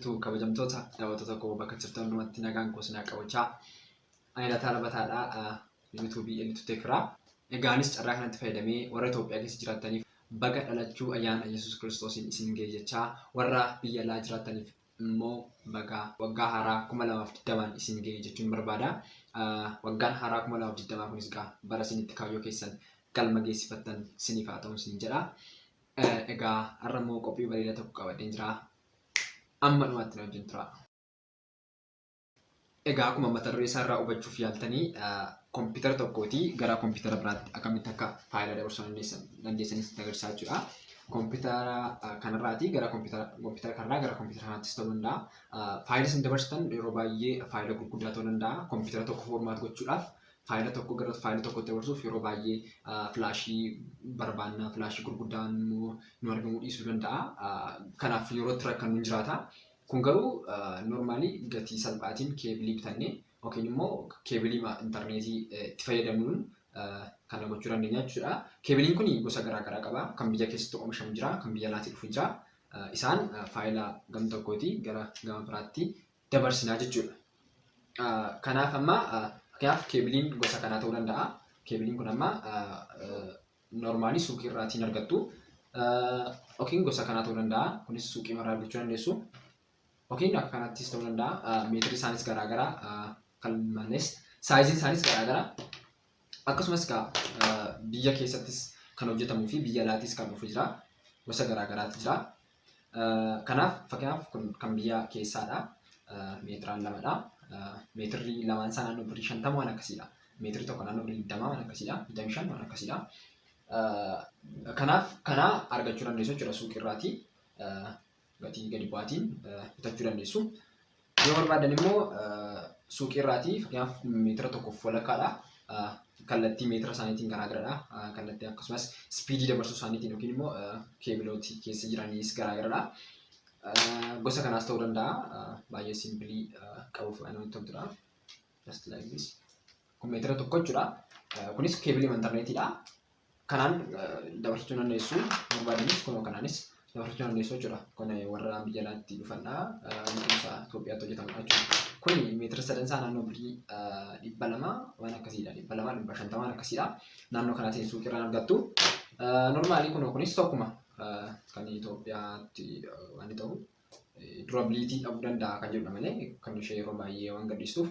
jirtu kabajamtoota daawwattoota koo bakka jirtan hundumatti nagaan koo sinaa qabachaa ani lataa labataadhaa YouTube Elitu Tekraa. Egaanis carraa kanatti fayyadamee warra Itoophiyaa keessa jiraataniif baga dhalachuu ayyaana Yesuus Kiristoosiin isin ga'e jechaa warra biyya alaa jiraataniif immoo baga waggaa haaraa 2020 isin ga'e jechuun barbaada. Waggaan haaraa 2020 kunis bara isinitti kaayyoo keessan galma geessifattan isiniif haa ta'u isin jedha. Egaa har'a immoo qophii bareedaa tokko qabadheen jira. Amma dhumatti na wajjin tura. Egaa akkuma mata duree isaa irraa hubachuuf yaaltanii kompiitara tokkooti gara kompiitara biraatti akkamitti akka faayilaa dabarsuu dandeessanis agarsiisaa jechuudha. Kompiitara kanarraatii gara kompiitara kanarraa gara kompiitara kanaattis ta'uu danda'a. Faayilaa isin dabarsitan yeroo baay'ee faayilaa gurguddaa ta'uu danda'a. Kompiitara tokko formaat gochuudhaaf faayilaa tokko gara faayilaa tokkotti dabarsuuf yeroo baay'ee filaashii barbaanna. Filaashii gurguddaan nu argamuu dhiisuu danda'a. Kanaaf yeroo itti rakkannu hin jiraata. Kun garuu normaalii gatii salphaatiin keebilii bitannee yookiin immoo keebilii intarneetii itti fayyadamuun kana gochuu dandeenya jechuudha. Keebiliin kun gosa garaagaraa qaba. Kan biyya keessatti oomishamu jira, kan biyya alaatii dhufu jira. Isaan faayilaa gam tokkootii gara gama biraatti dabarsinaa jechuudha. Kanaaf amma fakkeenyaaf keebiliin gosa kanaa ta'uu danda'a. Keebiliin kun amma normaalii suuqii irraatiin argattu. Yookiin gosa kanaa ta'uu danda'a. Kunis suuqii irraa argachuu dandeessu. Yookiin akka kanattis ta'uu danda'a. Meetirii isaanis garaagaraa kan malees saayiziin isaanis garaagaraa. Akkasumas biyya keessattis kan hojjetamuu fi biyya alaattis kan dhufu jira. Gosa garaagaraatu jira. Kanaaf fakkeenyaaf kun kan biyya keessaadha. Meetiraan lamadha. Meetirri lamaan isaa naannoo birrii 50 waan akkasiidha. Meetirri tokko naannoo birrii 20 waan akkasiidha. 25 waan akkasiidha. Kanaaf kana argachuu dandeessu jechuudha suuqii irraatii. Gatii gadi bu'aatiin bitachuu dandeessu. Yoo barbaadan immoo suuqii irraatii fakkeenyaaf meetira tokkoof walakkaadha. Kallattii meetira isaaniitiin garaagaradha. Kallattii akkasumas ispiidii dabarsuu isaaniitiin yookiin immoo keebilooti keessa jiraniis garaagaradha. Gosa kanaas ta'uu danda'a. Baay'ee simplii qabuuf waan ta'udha. Just like this. Kun meetira tokko jechuudha. Kunis keebilii intarneetiidha. Kanaan dabarsuu dandeessu. Barbaadanis kunoo kanaanis dabarsuu dandeessu jechuudha. Kun warra biyya alaatti dhufandha. Itoophiyaatti hojjetamudha jechuudha. Kun meetira sadansaa naannoo birrii 200 waan akkasiidha. 200 250 waan akkasiidha. Naannoo kanaatiin suuqii irraa argattu. Normaalii kunis tokkuma kan Itoophiyaatti waan ta'u durabiliitii dhabuu danda'a kan jedhudha malee kan ishee yeroo baay'ee waan gadhiistuuf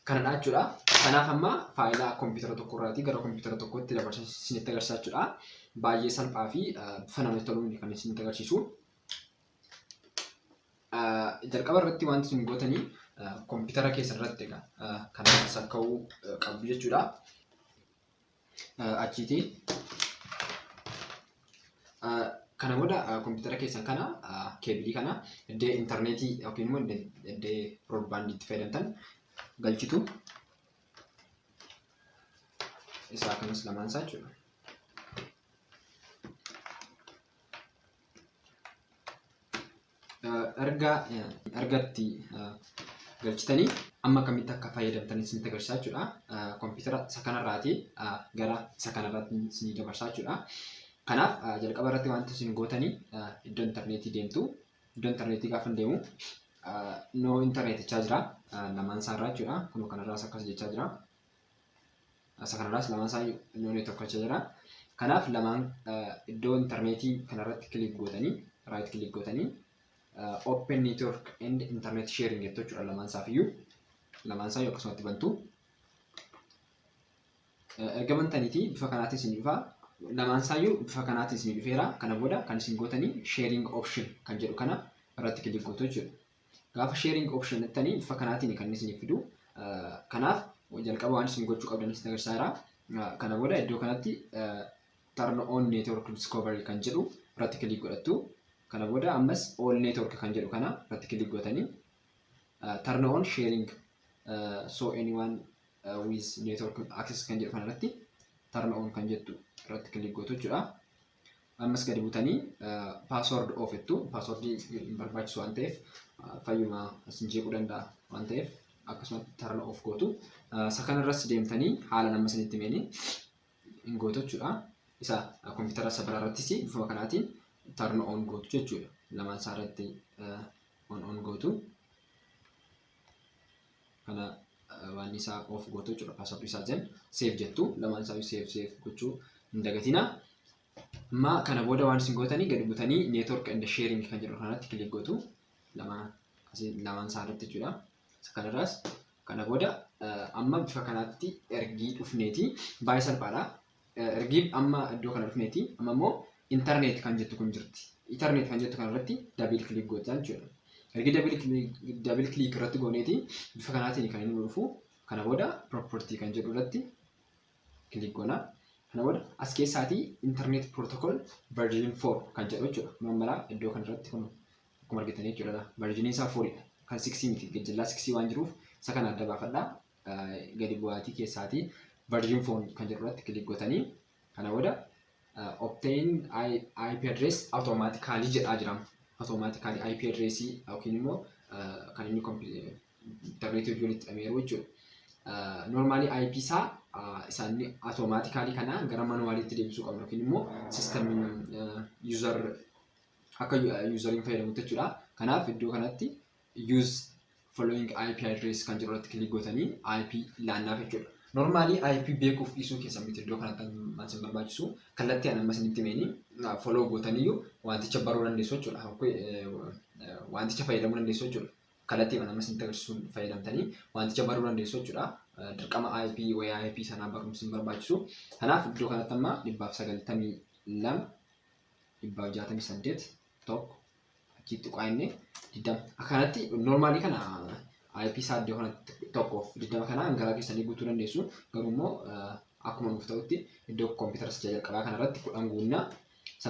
kanadha jechuudha. Kanaaf amma faayilaa kompiitara tokko irraatii gara kompiitara tokkotti dabarsan isinitti agarsiisaa jechuudha. Baay'ee salphaa fi bifa namatti toluun kan isinitti agarsiisu. Jalqaba irratti wanti isin gootanii kompiitara keessan irratti kan sakka'uu qabu jechuudha. Achiitii kana booda kompiitara keessan kana keebilii kana iddoo intarneetii yookiin immoo iddoo broadbaandiitti fayyadamtan galchitu. Isaa kanas lamaan isaa jechuudha. Ergatti galchitanii amma akkamitti akka fayyadamtan isinitti agarsiisaa jechuudha. Kompiitara isa kanarraatii gara isa kanarraatti isinii dabarsaa jechuudha. Kanaaf jalqaba irratti wanti isin gootanii iddoo intarneetii deemtu. Iddoo intarneetii gaafa deemu noo intarneetichaa jira. Lamaan isaa irraa jechuudha. Kunoo kanarraas akkas jechaa jira. Isa kanarraas lamaan isaa noo neetworkachaa jira. Kanaaf lamaan iddoo intarneetii kanarratti kilik gootanii raayit kilik gootanii open network and internet sharing jettu jechuudha. Lamaan isaa yoo akkasumatti bantu. Erga bantaniitii bifa kanaatiin isin dhufa. Lamaan isaayyuu bifa kanaatiin isin dhufeera. Kana booda kan isin gootanii sharing option kan jedhu kana irratti kilik gootu jechuudha. Gaafa sharing option jettanii bifa kanaatiin kan isin fidu. Kanaaf jalqaba waan isin gochuu qabdan isin agarsiisaa. Kana booda iddoo kanatti turn on network discovery kan jedhu irratti kilik godhattu. Kana booda ammas all network kan jedhu kana irratti kilik gootanii turn on sharing so anyone with network access kan jedhu kana irratti turn on kan jettu irratti kilik gootu jechuudha. Ammas gadi buutanii password off jettu. Passwordii hin barbaachisu waan ta'eef fayyuma isin jeequu danda'a waan ta'eef akkasumatti turn off gootu. Isa kanarras deemtanii haala nama isinitti himeen hin gootu jechuudha. Isa kompiitara isa biraarrattis bifuma kanaatiin turn on gootu jechuudha. Lamaan isaa irratti on gootu. gootu. Kana waan isaa of gootu jechuudha. Password isaa jen save jettu. Lamaan isaa save gochuu hin dagatina. Amma kana booda waan isin gootanii gadi butanii network and sharing kan jedhu kanatti click gootu. Lamaan isaa irratti jechuudha. Kanarraas kana booda amma bifa kanaatti ergii dhufneeti baay'ee salphaadha. Ergii amma iddoo kana dhufneeti. Amma immoo internet kan jettu kun jirti. Internet kan jettu kanarratti double click gootan jechuudha. Ergi double click irratti gooneeti bifa kanaatiin kan inni dhufu. Kana booda property kan jedhu irratti click goona. Kana booda as keessaatii internet protocol version 4 kan jedhu jechuudha. Kun iddoo kanarratti kun akkuma argitanii jechuudha. Version isaa 4 kan 6 miti gajjallaa 6 waan jiruuf isa kana adda baafadhaa. Gadi bu'aatii keessaatii version 4 kan jedhu irratti click gootanii kana booda obtain IP address automatically jedhaa jira. Automatically IP address yookiin immoo kan inni internet wajjin walitti hidhameeru jechuudha. Normally IP isaa isaanii automatically kana gara manualitti deebisuu qabna yookiin immoo system user akka useriin fayyadamutti jechuudha. Kanaaf iddoo kanatti use following IP address kan jedhu irratti click gootanii IP laannaaf jechuudha. Normally IP beekuuf dhiisuu keessan miti iddoo kanatti waan isin barbaachisu kallattii ana amma isinitti himeen follow gootaniyyuu wanticha baruu dandeessu jechuudha. Wanticha fayyadamuu dandeessu jechuudha. Kallattii ana amma isinitti agarsiisuun fayyadamtanii wanticha baruu dandeessu jechuudha. Dirqama IP wayyaa IP sanaa barumsi hin barbaachisu. Kanaaf iddoo kanatti amma 192 168 tokko achitti qo'annee 20 akkanatti normally kana IP isaa iddoo kanatti tokkoof 20 kana hangaraa keessanii guutuu dandeessu. Garuu immoo akkuma nuuf ta'utti iddoo kompiitara isa jalqabaa kanarratti 10 guunnaa.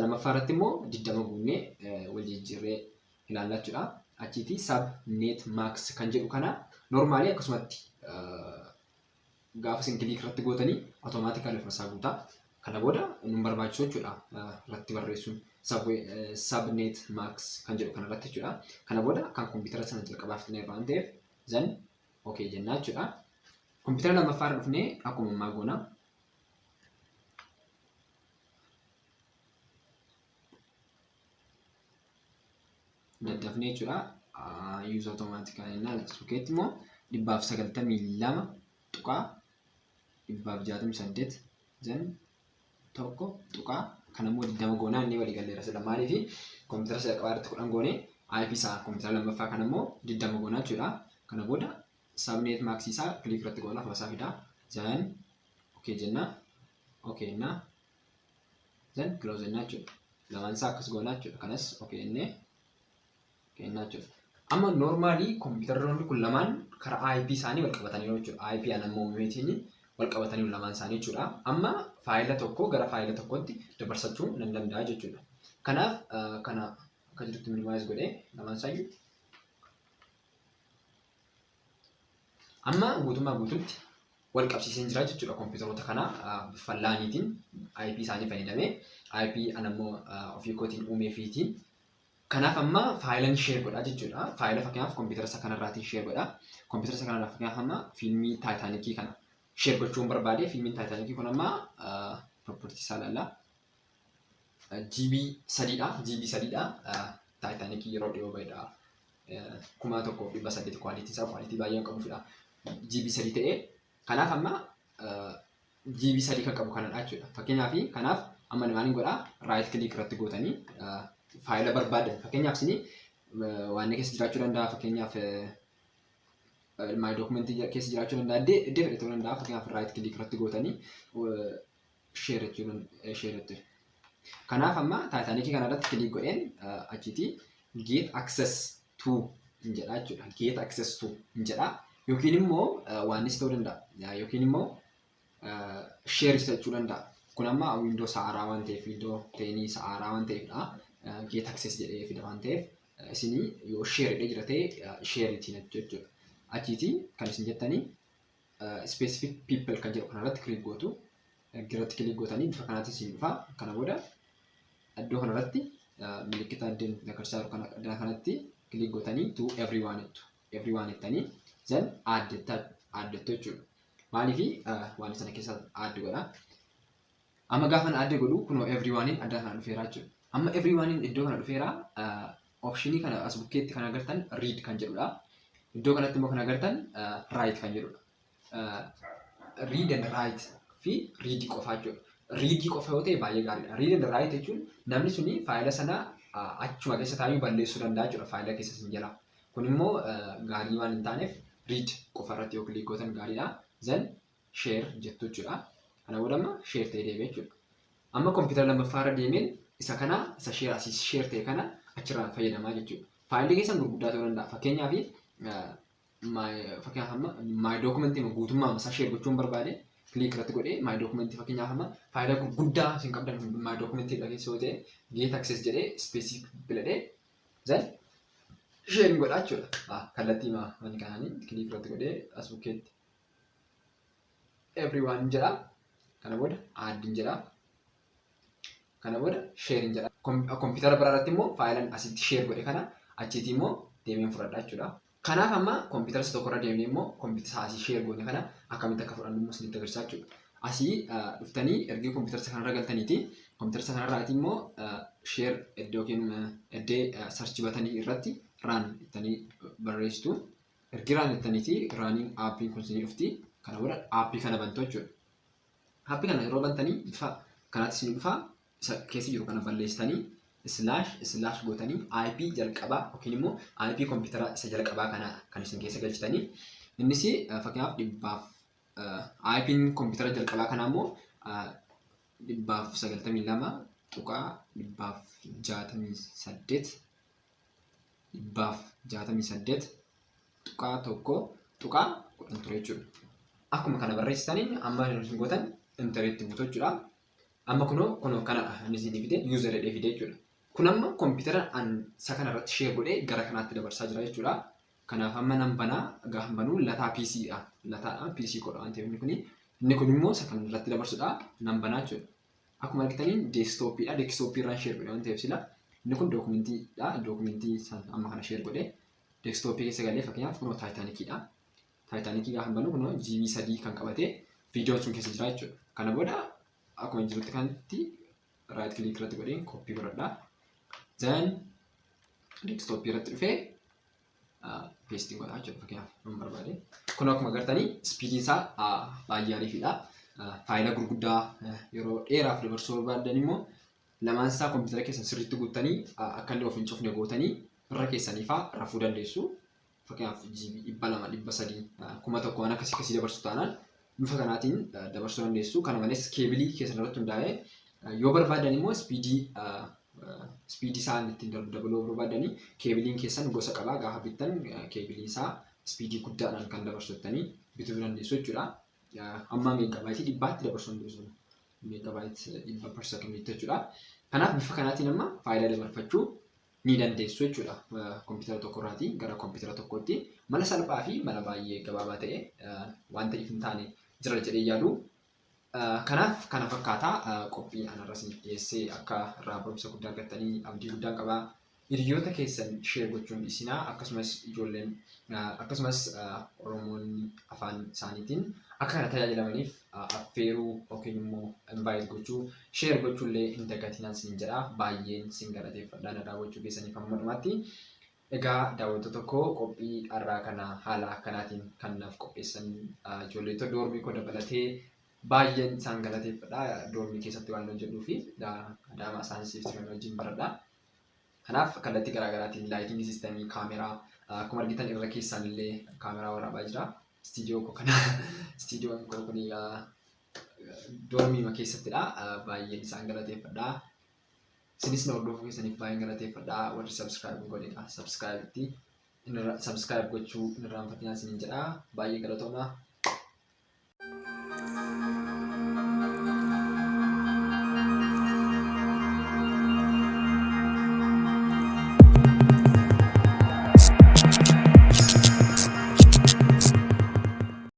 Lammaffaa irratti immoo 20 guunnee wal jijjiirree ilaallaa jechuudha. Achitti subnet max kan jedhu kana normally akkasumatti gaafa isin click irratti gootanii automatically ofirraa guutaa. Kana booda nu barbaachisu jechuudha irratti barreessuun subnet max kan jedhu kanarratti jechuudha. Kana booda kan kompiitara sana jalqabaaf ta'e waan ta'eef zan okay jennaa jechuudha. Kompiitara lammaffaa irra dhufnee akkuma ammaa goona. Daddafnee jechuudha. Use automatically innaa suukeetti immoo 192 tuqaa 168 zan tokko tuqaa kan immoo 20 goonaa inni walii galleera sila maalii fi kompiitara isa jalqabaa irratti 10 goone IP isaa kompiitara lammaffaa kan immoo 20 goonaa jechuudha. Kana booda subnet max isaa click irratti goona fasaa fidaa zan okay jennaa okay innaa zan close jennaa jechuudha. Lamaan isaa akkas goonaa jechuudha. Kanas okay innee okay innaa jechuudha. Amma normally kompiitaronni kun lamaan karaa IP isaanii wal qabatanii jechuudha. IP anammoo uumeetiin wal qabatanii lamaan isaanii jechuudha. Amma faayila tokko gara faayila tokkotti dabarsachuu nan danda'a jechuudha. Kanaaf kana akka jirutti minimize godhee lamaan isaayyuu amma guutummaa guututti wal qabsiiseen jira jechuudha. Kompiitaroota kana fallaaniitiin IP isaanii fayyadamee IP anammoo ofii kootiin uumeefiitiin kanaaf amma faayilan share godhaa jechuudha. Faayila fakkeenyaaf kompiitara isa kanarraatiin share godhaa. Kompiitara isa kanarraa fakkeenyaaf amma fiilmii Taayitaanikii kana share gochuun barbaade. Fiilmiin Taayitaanikii kun amma propertii isaa ilaallaa. GB 3dha. GB 3dha. Taayitaanikii yeroo dhiyoo bahedha. 1800 kwalitii isaa kwalitii baay'ee qabuufidha. GB 3 ta'ee kanaaf amma GB 3 kan qabu kanadha jechuudha. Fakkeenyaaf kanaaf amma maaliin godhaa right click irratti gootanii faayila barbaadan fakkeenyaaf isin waan keessa jiraachuu danda'a. Fakkeenyaaf my document keessa jiraachuu danda'a. Definitely ta'uu danda'a. Fakkeenyaaf right click irratti gootanii share jechuudha. Kanaaf amma Taayitaanikii kanarratti click godheen achitti get access to jedhaa jechuudha. Get access to jedhaa yookiin immoo waan ta'uu danda'a. Yookiin immoo share jechuu danda'a. Kun amma Windows haaraa waan ta'eef Windows 10 haaraa waan ta'eefdha. Get access jedhee fida waan ta'eef isinii yoo share jedhee jira ta'e share ittiin jechuudha. Achitti kan isin jettanii specific people kan jedhu kanarratti click gootu. Irratti click gootanii bifa kanaatiin isin dhufa. Kana booda iddoo kanarratti milikkita addeen agarsiisaa jiru kanatti click gootanii to everyone jettanii then add jechuudha. Maaliif waan sana keessa add godha. Amma gaafa add godhu kunoo everyone adda kana dhufeera jechuudha. Amma everyone iddoo kana dhufeera optionii kana as bukkeetti kan agartan read kan jedhudha. Iddoo kanatti immoo kan agartan write kan jedhudha. Read and write fi read qofaa jechuudha. Read qofa yoo ta'e baay'ee gaariidha. Read and write jechuun namni suni faayila sana achuma keessa taa'ee balleessuu danda'a jechuudha faayila keessa sin jala. Kun immoo gaarii waan hin taaneef read qofa irratti yoo kilik gootan gaariidha. Then share jettu jechuudha. Kana booda amma share ta'ee deebi'e jechuudha. Amma kompiitara lammaffaa irra deemeen isa kana isa share ta'e kana achirraa fayyadamaa jechuudha. Faayilli keessan gurguddaa ta'uu danda'a. Fakkeenyaaf my document guutummaa isaa share gochuun barbaade click irratti godhee my document fakkeenyaaf faayila gurguddaa isin qabdan my document irra keessa yoo ta'e get access jedhee specific biladhee then sharing godhaa jechuudha. Kallattii mani kananii click irratti godhee as bukkeetti everyone jedha. Kana booda add jedha. Kana booda sharing jedha. Kompiitara biraa irratti immoo faayilaan asitti share godhe kana achitti immoo deemeen fudhadhaa jechuudha. Kanaaf amma kompiitara isa tokko irra deemnee immoo kompiitara asii share goone kana akkamitti akka fudhannu immoo isinitti agarsiisaa jechuudha. Asii dhuftanii ergi kompiitara isa kanarra galtaniiti. Kompiitara isa kanarraati immoo share iddoo iddoo search batanii irratti run ittanii barreessitu. Ergi run ittaniiti running aappii kun isinii dhufti. Kana booda aappii kana bantu jechuudha. Aappii kana yeroo bantanii bifa kanaatti isinii dhufa. Keessa jiru kana balleessitanii slash gootanii IP jalqabaa yookiin immoo IP kompiitara isa jalqabaa kana kan isin keessa galchitanii innis fakkeenyaaf dhibbaaf IP'n kompiitara jalqabaa kanaa immoo 292 tuqaa 268 tuqaa tokko tuqaa 10 ture jechuudha. Akkuma kana barreessitanii amma isin gootan intarneetti buutu jechuudha. Amma kunoo kana inni isin fide user jedhee fide jechuudha. Kun amma kompiitara isa kanarratti share godhee gara kanaatti dabarsaa jira jechuudha. Kanaaf amma nan banaa gaafa banuu lataa PCdha. Lataadhaan PC godha waan ta'eef inni kun immoo isa kanarratti dabarsuudha nan banaa jechuudha. Akkuma argitanii deeskitooppiidha. Deeskitooppii irraan share godhe waan ta'eef sila inni kun dookumentiidha. Dookumentii amma kana share godhee deeskitooppii keessa galee fakkeenyaaf kunoo taayitaanikiidha. Taayitaanikii gaafa banuu kunoo GB 3 kan qabatee viidiyoon sun keessa jira jechuudha. Kana booda akkuma jirutti kanatti right click irratti godheen copy godhadhaa. Then desktop irratti dhufee pasting godhaa jechuudha fakkeenyaaf nan barbaade. Kun akkuma agartanii speediin isaa baay'ee ariifiidha. Faayila gurguddaa yeroo dheeraaf dabarsuu barbaadan immoo lamaan isaa kompiitara keessan sirriitti guuttanii akka inni of hin cufne gootanii irra keessaniifaa rafuu dandeessu. Fakkeenyaaf GB 200 300 1000 waan akkasii dabarsu taanaan bifa kanaatiin dabarsuu dandeessu. Kana malees keebilii keessan irratti hundaa'ee yoo barbaadan immoo speedii isaa ittiin dabaluu barbaadanii keebiliin keessan gosa qabaa gaafa bittan keebilii isaa speedii guddaadhaan kan dabarsuttanii bituu dandeessu jechuudha. Amma meegaabaayitii 100tti dabarsuu dandeessu. Meegaabaayitii 100% jechuudha. Kanaaf bifa kanaatiin amma faayidaa dabarfachuu ni dandeessu jechuudha. Kompiitara tokkorraatii gara kompiitara tokkootti mala salphaa fi mala baay'ee gabaabaa ta'e waan ta'eef hin taane jira jedhee yaadu. Kanaaf kana fakkaataa qophii anarra isiniif dhiyeessee akka irraa barumsa guddaa argattanii abdii guddaan qabaa. Hiriyoota keessan share gochuun dhiisinaa akkasumas ijoolleen akkasumas Oromoonni afaan isaaniitiin akka kana tajaajilamaniif affeeruu yookiin immoo invite gochuu share gochuullee hin dagatinaa isin jedha. Baay'een isin galateeffadha na daawwachuu keessaniif amma dhumaatti. Egaa daawwattoota koo qophii har'aa kana haala akkanaatiin kan naaf qopheessan ijoolleetota doormii koo dabalatee baay'een isaan galateeffadha. Doormii keessatti waan hojjedhuu fi Adaamaa saayinsii fi teekinooloojiin baradha. Kanaaf kallattii garaagaraatiin laayitiin siistemii kaameraa akkuma argitan irra keessaan illee kaameraa waraabaa jira. Istiidiyoon kun doormii keessattidha. Baay'een isaan galateeffadha. Isinis na hordofuu keessaniif baay'een galateeffadha. Warri subscribe godhedha. Subscribe gochuu hin irraanfatinaa isiniin jedha. Baay'ee galatooma.